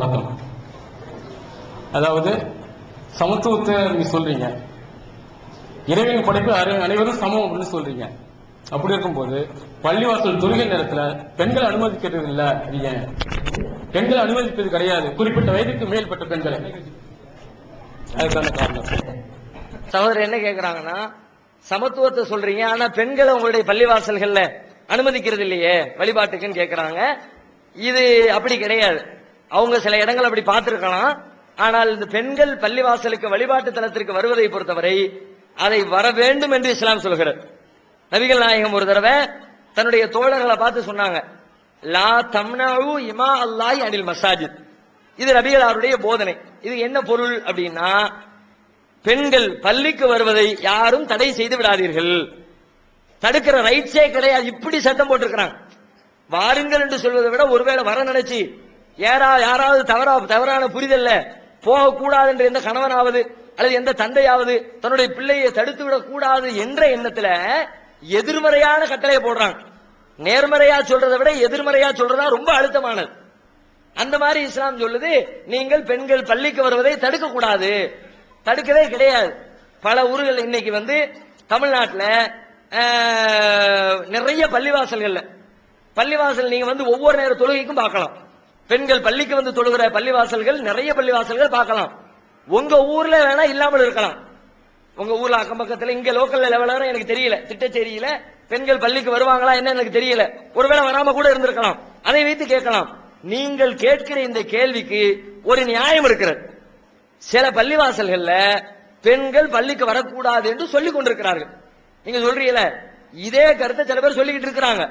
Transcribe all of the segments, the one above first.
வணக்கம். அதாவது சமத்துவத்தை நீங்க சொல்றீங்க, இறைவன் படைப்பு அனைவரும் சமம் அப்படின்னு சொல்றீங்க. அப்படி இருக்கும்போது பள்ளிவாசல் தொழுகை நேரத்துல பெண்கள் அனுமதிக்கிறது இல்ல, அது ஏன்? பெண்கள் அனுமதிப்பது கிடையாது, குறிப்பிட்ட வயதுக்கு மேல்பட்ட பெண்களை. அதுக்கான காரணம் சகோதரர் என்ன கேக்குறாங்கன்னா, சமத்துவத்தை சொல்றீங்க, ஆனா பெண்களை உங்களுடைய பள்ளிவாசல்கள்ல அனுமதிக்கிறது இல்லையே வழிபாட்டுக்குன்னு கேக்குறாங்க. இது அப்படி கிடையாது. அவங்க சில இடங்கள் அப்படி பார்த்திருக்கலாம். ஆனால் இந்த பெண்கள் பள்ளிவாசலுக்கு வழிபாட்டு தலத்திற்கு வருவதை பொறுத்தவரை அதை வர வேண்டும் என்று இஸ்லாம் சொல்கிறது. நபிகள் நாயகம் ஒரு தடவை தன்னுடைய தோழர்களை பார்த்து சொன்னாங்க, லா தம்னஉ இமா அல்லாஹி அனில் மசாஜித். இது நபிகளாருடைய போதனை. இது என்ன பொருள் அப்படின்னா, பெண்கள் பள்ளிக்கு வருவதை யாரும் தடை செய்து விடாதீர்கள். தடுக்கிற ரைட்ஸே கிடையாது. இப்படி சட்டம் போட்டிருக்கிறாங்க. வாருங்கள் என்று சொல்வதை விட ஒருவேளை வர நினைச்சு யாராவது தவறான புரிதல்ல போகக்கூடாது என்ற எந்த கணவனாவது அல்லது எந்த தந்தையாவது தன்னுடைய பிள்ளையை தடுத்து விடக் கூடாது என்ற எண்ணத்துல எதிர்மறையான கட்டளையை போடுறாங்க. நேர்மறையா சொல்றதை விட எதிர்மறையா சொல்றதா ரொம்ப அழுத்தமானது. அந்த மாதிரி இஸ்லாம் சொல்லுது, நீங்கள் பெண்கள் பள்ளிக்கு வருவதை தடுக்க கூடாது. தடுக்கவே கிடையாது. பல ஊர்கள் இன்னைக்கு தமிழ்நாட்டில் நிறைய பள்ளிவாசல் நீங்க ஒவ்வொரு நேர தொழுகைக்கும் பார்க்கலாம். பெண்கள் பள்ளிக்கு தொழுகிற பள்ளிவாசல்கள் நிறைய பள்ளிவாசல்கள் பார்க்கலாம். உங்க ஊர்ல வேணா இல்லாமல் இருக்கலாம். உங்க ஊர்ல அக்கம் பக்கத்துல இங்க லோக்கல் லெவல்ல எனக்கு தெரியல, திட்டச்சேரியில பெண்கள் பள்ளிக்கு வருவாங்களா என்ன எனக்கு தெரியல. ஒருவேளை வராம கூட இருந்திருக்கலாம். அதை வைத்து கேட்கலாம். நீங்கள் கேட்கிற இந்த கேள்விக்கு ஒரு நியாயம் இருக்கிறது. சில பள்ளிவாசல்கள்ல பெண்கள் பள்ளிக்கு வரக்கூடாது என்று சொல்லிக் கொண்டிருக்கிறார்கள். நீங்க சொல்றீங்கள, இதே கருத்தை சில பேர் சொல்லிக்கிட்டு இருக்கிறாங்க.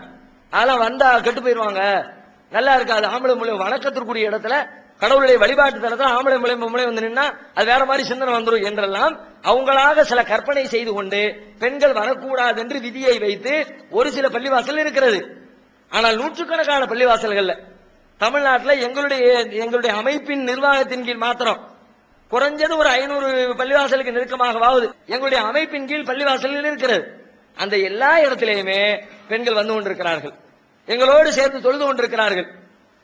அதெல்லாம் வந்தா கெட்டு போயிருவாங்க, நல்லா இருக்காது. ஆம்பளை மூலியம் வணக்கத்திற்குரிய இடத்துல கடவுளுடைய வழிபாட்டு தலத்தில் ஆம்பளை மூலியம் நின்னா அது வேற மாதிரி சிந்தனை வந்துடும் என்றெல்லாம் அவங்களாக சில கற்பனை செய்து கொண்டு பெண்கள் வரக்கூடாது என்று விதியை வைத்து ஒரு சில பள்ளிவாசல் இருக்கிறது. ஆனால் நூற்றுக்கணக்கான பள்ளிவாசல்கள் தமிழ்நாட்டில் எங்களுடைய அமைப்பின் நிர்வாகத்தின் கீழ் மாத்திரம் குறைஞ்சது ஒரு 500 பள்ளிவாசலுக்கு நெருக்கமாகவாவது எங்களுடைய அமைப்பின் கீழ் பள்ளிவாசல்கள் இருக்கிறது. அந்த எல்லா இடத்திலேயுமே பெண்கள் வந்து கொண்டிருக்கிறார்கள், எங்களோடு சேர்ந்து தொழுது கொண்டிருக்கிறார்கள்.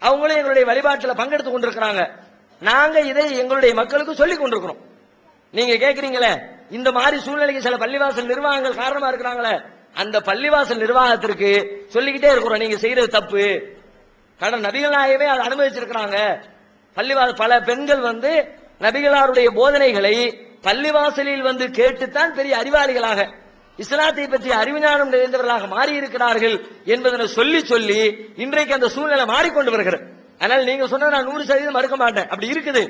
அவங்களும் எங்களுடைய வழிபாட்டில் பங்கெடுத்துக் கொண்டிருக்கிறாங்க. நாங்க இதை எங்களுடைய மக்களுக்கு சொல்லிக் கொண்டிருக்கிறோம். நீங்க கேட்கிறீங்களே, இந்த மாதிரி சூழ்நிலைக்கு சில பள்ளிவாசல் நிர்வாகங்கள் காரணமா இருக்கிறாங்களே, அந்த பள்ளிவாசல் நிர்வாகத்திற்கு சொல்லிக்கிட்டே இருக்கிறோம், நீங்க செய்யறது தப்பு. கடன் நபிகள் நாயகமே அதை அனுமதிச்சிருக்கிறாங்க. பல பெண்கள் நபிகளாருடைய போதனைகளை பள்ளிவாசலில் கேட்டுத்தான் பெரிய அறிவாளிகளாக இஸ்லாத்தை பற்றி அறிவுஞானம் நிறைந்தவர்களாக மாறி இருக்கிறார்கள் என்பதனை சொல்லி சொல்லி இன்றைக்கு அந்த சூழ்நிலை மாறிக்கொண்டு வருகிறது. ஆனால் நீங்க சொன்ன நான் 100% மறுக்க மாட்டேன், அப்படி இருக்குது.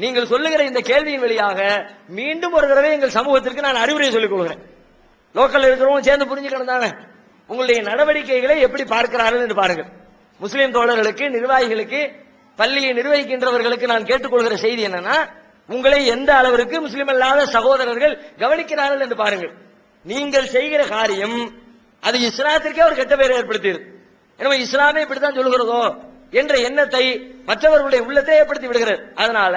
நீங்கள் சொல்லுகிற இந்த கேள்வியின் வழியாக மீண்டும் ஒரு தடவை எங்கள் சமூகத்திற்கு நான் அறிவுரை சொல்லிக் கொள்கிறேன். லோக்கல் இருக்கிறவங்க சேர்ந்து புரிஞ்சுக்கணும் தானே. உங்களுடைய நடவடிக்கைகளை எப்படி பார்க்கிறார்கள் என்று பாருங்கள். முஸ்லிம் தோழர்களுக்கு, நிர்வாகிகளுக்கு, பள்ளியை நிர்வகிக்கின்றவர்களுக்கு நான் கேட்டுக்கொள்கிற செய்தி என்னன்னா, உங்களை எந்த அளவிற்கு முஸ்லிம் அல்லாத சகோதரர்கள் கவனிக்கிறார்கள் என்று பாருங்கள். நீங்கள் செய்கிற காரியம் அது இஸ்லாத்திற்கே ஒரு கெட்ட பெயரை ஏற்படுத்தியது. எனவே இஸ்லாமே இப்படித்தான் சொல்கிறதோ என்ற எண்ணத்தை மற்றவர்களுடைய உள்ளத்தை ஏற்படுத்தி விடுகிறது. அதனால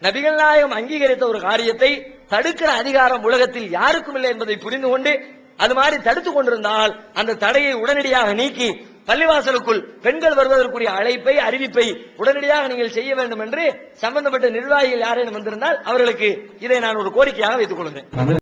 நபிகள் நாயகம் அங்கீகரித்த ஒரு காரியத்தை தடுக்கிற அதிகாரம் உலகத்தில் யாருக்கும் இல்லை என்பதை புரிந்து கொண்டு அது மாதிரி தடுத்துக் கொண்டிருந்தால் அந்த தடையை உடனடியாக நீக்கி பள்ளிவாசலுக்குள் பெண்கள் வருவதற்குரிய அழைப்பை, அறிவிப்பை உடனடியாக நீங்கள் செய்ய வேண்டும் என்று சம்பந்தப்பட்ட நிர்வாகிகள் யாரேனும் வந்திருந்தால் அவர்களுக்கு இதை நான் ஒரு கோரிக்கையாக வைத்துக் கொள்கிறேன்.